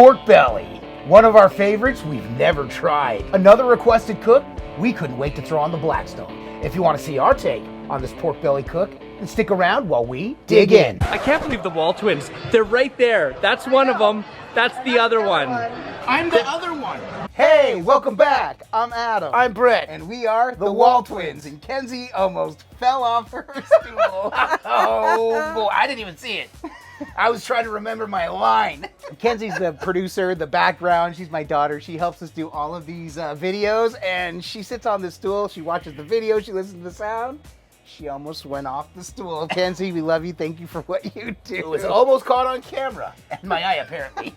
pork belly. One of our favorites we've never tried. Another requested cook we couldn't wait to throw on the Blackstone. If you want to see our take on this pork belly cook, then stick around while we dig in. I can't believe the WALTWINS. They're right there. That's one of them. That's the other one. I'm the other one. Hey, welcome back. I'm Adam. I'm Brett. And we are the WALTWINs. And Kenzie almost fell off her stool. Oh boy, I didn't even see it. I was trying to remember my line. Kenzie's the producer, the background. She's my daughter. She helps us do all of these videos, and she sits on the stool. She watches the video. She listens to the sound. She almost went off the stool. Kenzie, we love you. Thank you for what you do. It was almost caught on camera. And my eye, apparently.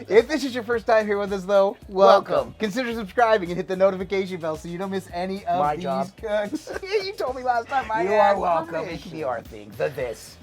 If this is your first time here with us, though, welcome. Consider subscribing and hit the notification bell so you don't miss any of these cooks. You told me last time. You are welcome. It can be our thing. This.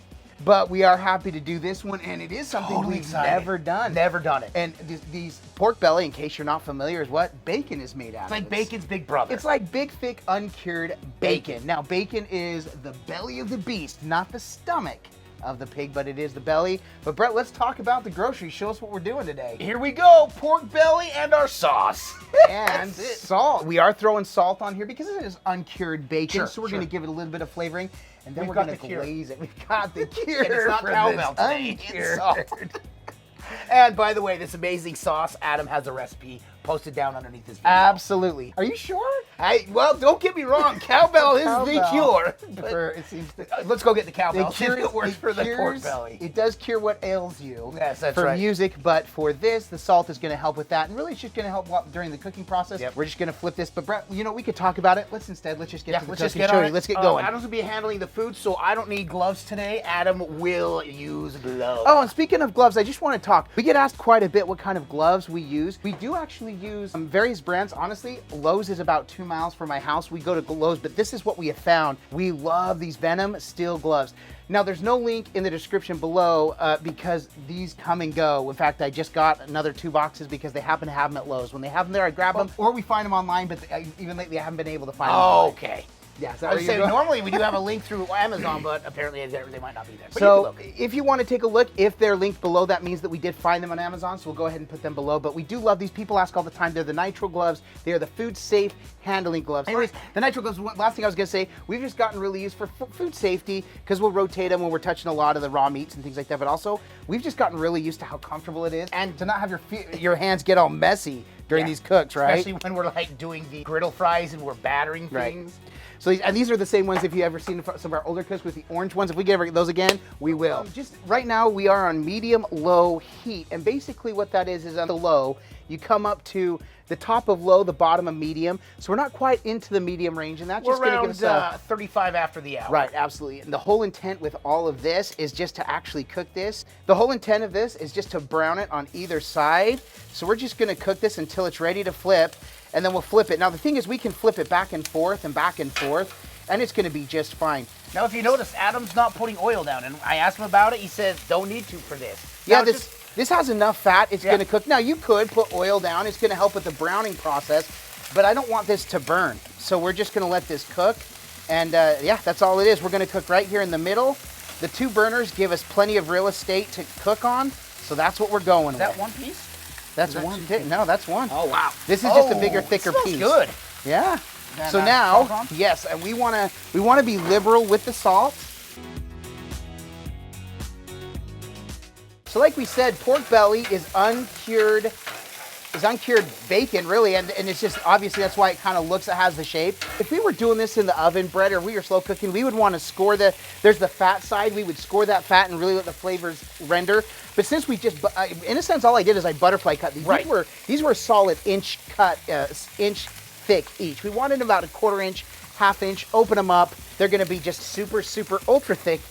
But we are happy to do this one, and it is something we've never done. Never done it. And these pork belly, in case you're not familiar, is what bacon is made out of. It's like bacon's big brother. It's like big, thick, uncured bacon. Now, bacon is the belly of the beast, not the stomach of the pig, but it is the belly. But Brett, let's talk about the groceries. Show us what we're doing today. Here we go, pork belly and our sauce. And salt. We are throwing salt on here because it is uncured bacon, Sure, so we're going to give it a little bit of flavoring. And then We've we're got going to the cure. glaze it. We've got the cure. And it's not for cowbell this today, it's uncured. salt. And by the way, this amazing sauce, Adam has a recipe posted down underneath this video. Absolutely. Are you sure? Well, don't get me wrong, cowbell is the cure. It seems to, Let's go get the cowbell. See if it works for the pork cures, belly. It does cure what ails you. Yes, that's for right. music, but for this, the salt is going to help with that, and really it's just going to help during the cooking process. Yep. We're just going to flip this, but Brett, you know, we could talk about it. Let's just get to the Let's cooking. just get Show on you. it. Let's get going. Adam's gonna be handling the food, so I don't need gloves today. Adam will use gloves. Oh, and speaking of gloves, I just want to talk. We get asked quite a bit what kind of gloves we use. We do actually use various brands. Honestly, Lowe's is about 2 miles from my house. We go to Lowe's, but this is what we have found. We love these Venom steel gloves. Now, there's no link in the description below because these come and go. In fact, I just got another 2 boxes because they happen to have them at Lowe's. When they have them there, I grab them, or we find them online, but even lately I haven't been able to find them online. Okay. Yeah, I was saying normally we do have a link through Amazon, but apparently they might not be there. But So if you want to take a look, if they're linked below, that means that we did find them on Amazon, so we'll go ahead and put them below. But we do love these. People ask all the time. They're the nitro gloves. They are the food safe handling gloves. Anyways, the nitro gloves, last thing I was going to say, we've just gotten really used for food safety because we'll rotate them when we're touching a lot of the raw meats and things like that. But also, we've just gotten really used to how comfortable it is and to not have your hands get all messy during these cooks, right? Especially when we're like doing the griddle fries and we're battering things. So these are the same ones if you ever seen some of our older cooks with the orange ones. If we ever get those again, we will. Just right now we are on medium-low heat. And basically what that is on the low, you come up to the top of low, the bottom of medium. So we're not quite into the medium range, and that's just going to give us 35 after the hour. Right, absolutely. And the whole intent with all of this is just to actually cook this. The whole intent of this is just to brown it on either side. So we're just going to cook this until it's ready to flip. And then we'll flip it. Now, the thing is, we can flip it back and forth, and it's going to be just fine. Now, if you notice, Adam's not putting oil down, and I asked him about it. He says, don't need to for this. Yeah, now, this has enough fat. It's going to cook. Now, you could put oil down. It's going to help with the browning process, but I don't want this to burn. So we're just going to let this cook. And, yeah, that's all it is. We're going to cook right here in the middle. The 2 burners give us plenty of real estate to cook on, so that's what we're going with. Is that one piece? That's one. No, that's one. Oh, wow. This is just a bigger, thicker smells piece. Good. Yeah. And, so now, yes, and we want to be liberal with the salt. So like we said, pork belly is uncured bacon, really, and it's just, obviously, that's why it kind of looks, it has the shape. If we were doing this in the oven, Brett, or we were slow cooking, we would want to score there's the fat side, we would score that fat and really let the flavors render. But since we just, in a sense, all I did is I butterfly cut these. Right. These were solid inch cut, inch thick each. We wanted about a 1/4 inch, 1/2 inch, open them up. They're gonna be just super, super ultra thick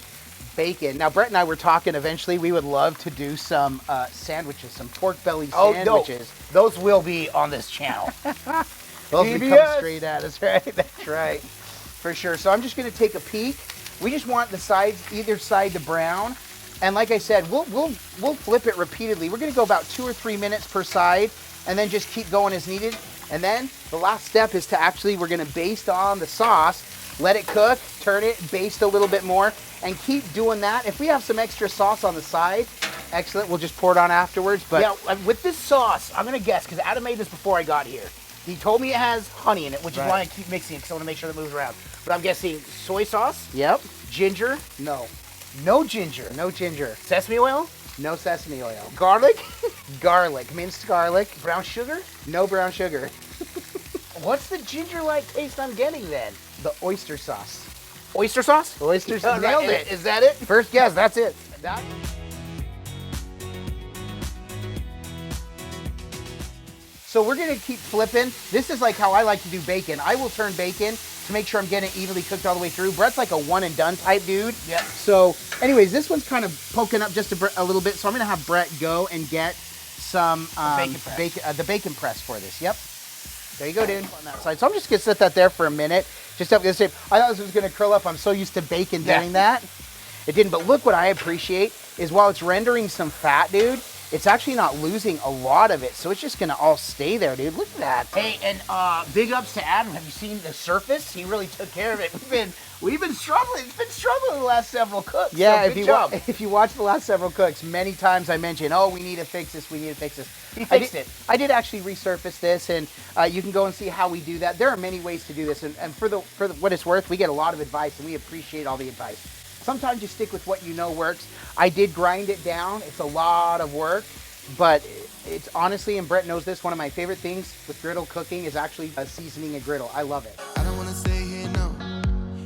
bacon. Now, Brett and I were talking, eventually we would love to do some sandwiches, some pork belly sandwiches. No. Those will be on this channel. Those will come straight at us, right? That's right, for sure. So I'm just gonna take a peek. We just want the sides, either side, to brown. And like I said, we'll flip it repeatedly. We're gonna go about 2 or 3 minutes per side and then just keep going as needed. And then the last step is to actually, we're gonna baste on the sauce, let it cook, turn it, baste a little bit more, and keep doing that. If we have some extra sauce on the side, Excellent. We'll just pour it on afterwards. But Yeah, with this sauce, I'm gonna guess because Adam made this before I got here. He told me it has honey in it, which is why I keep mixing it because I want to make sure it moves around. But I'm guessing soy sauce, yep. ginger, No. no ginger, No ginger. sesame oil, No sesame oil. garlic, Garlic. Minced garlic. brown sugar. No brown sugar. What's the ginger-like taste I'm getting then? The oyster sauce. Oyster sauce? Oyster sauce. Nailed Nailed it. it. Is that it? First guess. That's it. That- So we're gonna keep flipping. This is like how I like to do bacon. I will turn bacon to make sure I'm getting it evenly cooked all the way through. Brett's like a one and done type dude. Yep. So anyways, this one's kind of poking up just a little bit. So I'm gonna have Brett go and get some bacon press. the bacon press for this. Yep. There you go, dude. On that side. So I'm just gonna set that there for a minute. Just up this shape. I thought this was gonna curl up. I'm so used to bacon doing that. It didn't, but look what I appreciate is while it's rendering some fat, dude, it's actually not losing a lot of it. So it's just gonna all stay there, dude. Look at that. Hey, and big ups to Adam. Have you seen the surface? He really took care of it. We've been struggling. It's been struggling the last several cooks. Yeah, so good job. if you watch the last several cooks, many times I mentioned, oh, we need to fix this, we need to fix this. He fixed it. I did actually resurface this, and you can go and see how we do that. There are many ways to do this, and for what it's worth, we get a lot of advice, and we appreciate all the advice. Sometimes you stick with what you know works. I did grind it down. It's a lot of work, but it's honestly, and Brett knows this, one of my favorite things with griddle cooking is actually seasoning a griddle. I love it. I don't wanna stay here, no.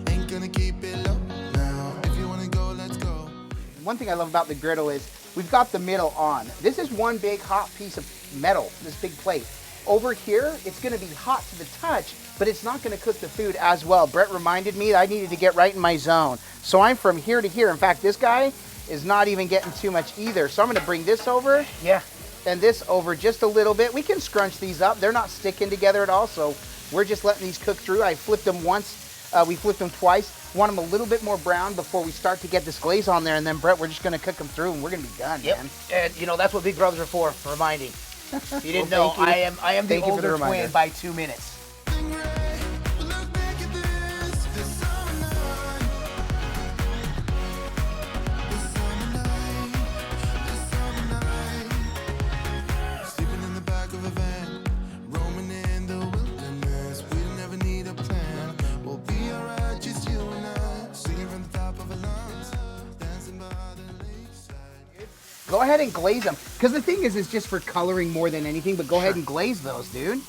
Ain't gonna keep it low now. If you wanna go, let's go. One thing I love about the griddle is we've got the middle on. This is one big hot piece of metal, this big plate. Over here, it's gonna be hot to the touch, but it's not gonna cook the food as well. Brett reminded me that I needed to get right in my zone. So I'm from here to here. In fact, this guy is not even getting too much either. So I'm gonna bring this over. Yeah. And this over just a little bit. We can scrunch these up. They're not sticking together at all, so we're just letting these cook through. I flipped them once, we flipped them twice. Want them a little bit more brown before we start to get this glaze on there, and then Brett, we're just gonna cook them through and we're gonna be done, Yep. man. And you know that's what big brothers are for reminding. If you didn't Well, know, thank you. I am the Thank you for the older reminder. twin by 2 minutes. Look back at this summer night. This summer night. Sleeping in the back of a van, roaming in the wilderness. We never need a plan. We'll be alright, just you and I. Singing from the top of a lungs, dancing by the lakeside. Go ahead and glaze them. Because the thing is, it's just for coloring more than anything, but go ahead and glaze those, dude.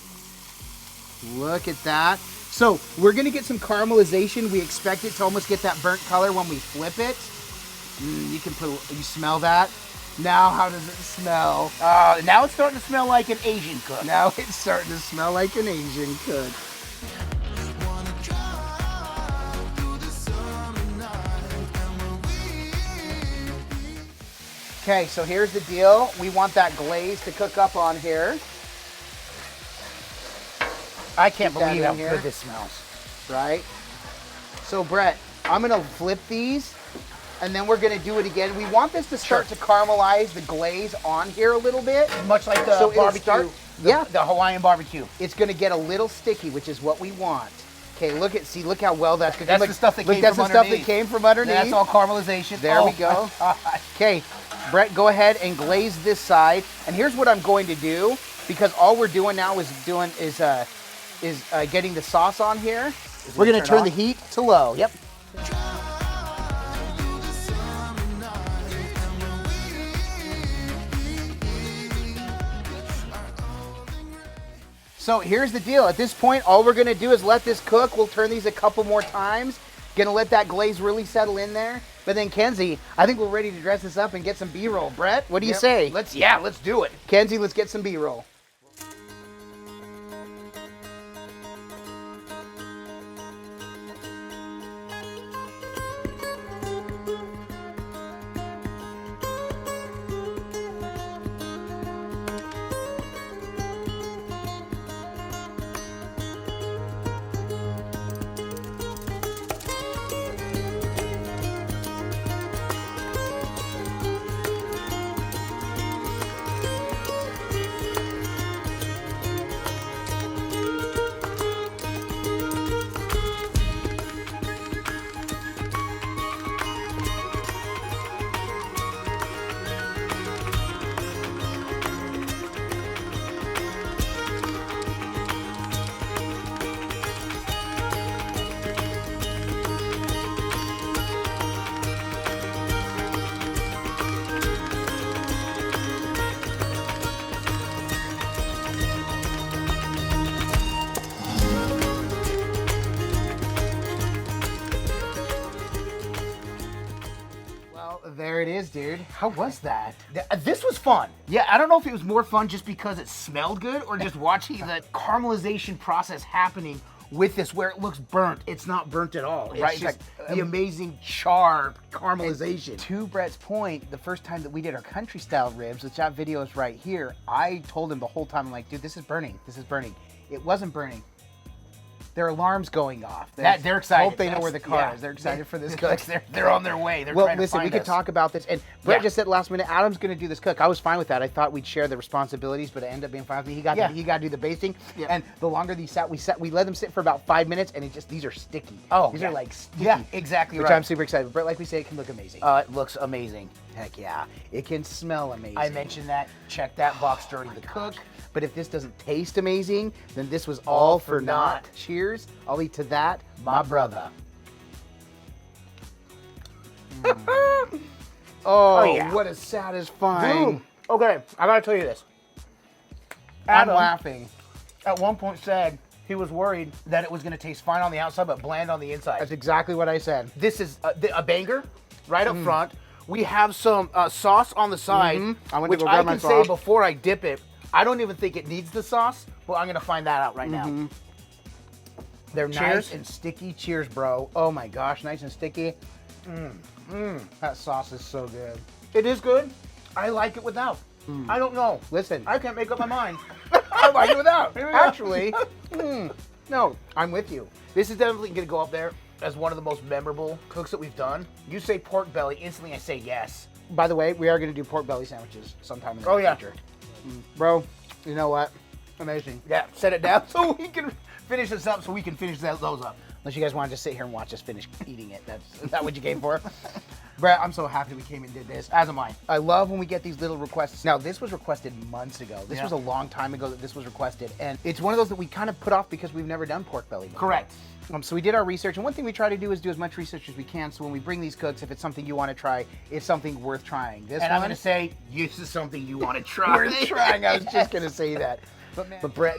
Look at that. So we're gonna get some caramelization. We expect it to almost get that burnt color when we flip it. You smell that? Now how does it smell? Now it's starting to smell like an Asian cook. Now it's starting to smell like an Asian cook. Wanna drive through the summer night, and when we Okay, so here's the deal. We want that glaze to cook up on here, I can't Keep that believe in how here. good this smells. right? So Brett, I'm gonna flip these and then we're gonna do it again. We want this to start to caramelize the glaze on here a little bit. Much like the So it'll barbecue. start- yeah. The Hawaiian barbecue. It's gonna get a little sticky, which is what we want. Okay, look how well that's cooking. That's Look, the stuff that look, came that's from the stuff that underneath. came from underneath. That's all caramelization. There Oh we go. my God. Okay, Brett, go ahead and glaze this side. And here's what I'm going to do, because all we're doing now is getting the sauce on here. We're gonna turn on? the heat to low. Yep. So here's the deal. At this point, all we're gonna do is let this cook. We'll turn these a couple more times. Gonna let that glaze really settle in there. But then Kenzie, I think we're ready to dress this up and get some B-roll. Brett, what do you Yep. say? Let's do it. Kenzie, let's get some B-roll. there it is, dude. How was that? This was fun. Yeah, I don't know if it was more fun just because it smelled good or just watching the caramelization process happening with this where it looks burnt. It's not burnt at all. It's Right, just it's the amazing char caramelization. To Brett's point, the first time that we did our country style ribs, which that video is right here, I told him the whole time, I'm like, dude, this is burning. This is burning. It wasn't burning. Their alarm's going off. They're excited. Hope they know where the car is. They're excited for this cook. They're on their way. They're Well, trying to listen, we find could us. talk about this. And Brett Yeah. just said last minute, Adam's going to do this cook. I was fine with that. I thought we'd share the responsibilities, but it ended up being fine with me. He got to do the basting. Yeah. And the longer these sat, we let them sit for about 5 minutes, and these are sticky. Oh, these yeah. are like sticky. Yeah, exactly Which right. I'm super excited. Brett, like we say, it can look amazing. It looks amazing. Heck yeah, it can smell amazing. I mentioned that. Check that box during the cook. But if this doesn't taste amazing, then this was all for naught. Cheers. I'll eat to that, my brother. Oh, yeah. what a satisfying. Dude, okay, I gotta tell you this. I'm Adam laughing. at one point said he was worried that it was gonna taste fine on the outside but bland on the inside. That's exactly what I said. This is a banger right up front. We have some sauce on the side, I went to which go I grab my can say sauce. before I dip it, I don't even think it needs the sauce, but I'm gonna find that out right now. They're Cheers. nice and sticky. Cheers, bro. Oh my gosh, nice and sticky. That sauce is so good. It is good. I like it without. I don't know. Listen, I can't make up my mind. I like it without. actually, no, I'm with you. This is definitely going to go up there as one of the most memorable cooks that we've done. You say pork belly, instantly I say yes. By the way, we are going to do pork belly sandwiches sometime in the Oh, yeah. future. Bro, you know what? Amazing. Yeah, set it down so we can finish this up so we can finish those up. Unless you guys want to just sit here and watch us finish eating it. Is that what you came for? Brett, I'm so happy we came and did this. As am I. I love when we get these little requests. Now, this was requested months ago. This Yeah. was a long time ago that this was requested. And it's one of those that we kind of put off because we've never done pork belly before. Correct. So we did our research. And one thing we try to do is do as much research as we can. So when we bring these cooks, if it's something you want to try, it's something worth trying. This And one, I'm going to say, this is something you want to try. worth trying. I was just going to say that. But Brett,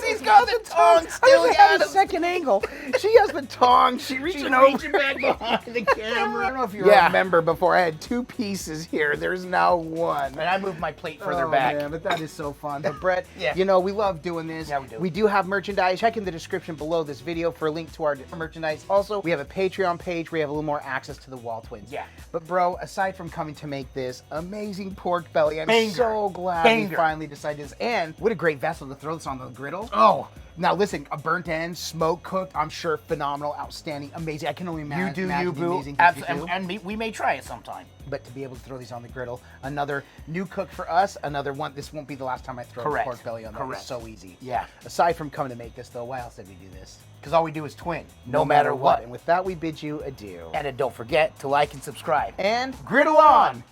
He's got the tongue still. I had a second angle. She has the tongue. She's reaching over. reaching back behind the camera. I don't know if you remember before I had two pieces here. There's now one. And I moved my plate further Oh, back. man, but that is so fun. But Brett, Yeah. you know, we love doing this. Yeah, we do. We do have merchandise. Check in the description below this video for a link to our merchandise. Also, we have a Patreon page where you have a little more access to the WALTWINS. Yeah. But bro, aside from coming to make this amazing pork belly, I'm Banger. so glad we Banger. finally decided this. And what a great vessel to throw this on the griddle. Oh, Now listen, a burnt end, smoke cooked, I'm sure phenomenal, outstanding, amazing. I can only you imagine. do imagine you, the boo. amazing things you do. And we may try it sometime. But to be able to throw these on the griddle, another new cook for us, another one. This won't be the last time I throw Correct. pork belly on there. It's Correct. so easy. Yeah. Aside from coming to make this, though, why else did we do this? Because all we do is twin, no matter what. And with that, we bid you adieu. And don't forget to like and subscribe. And Griddle on!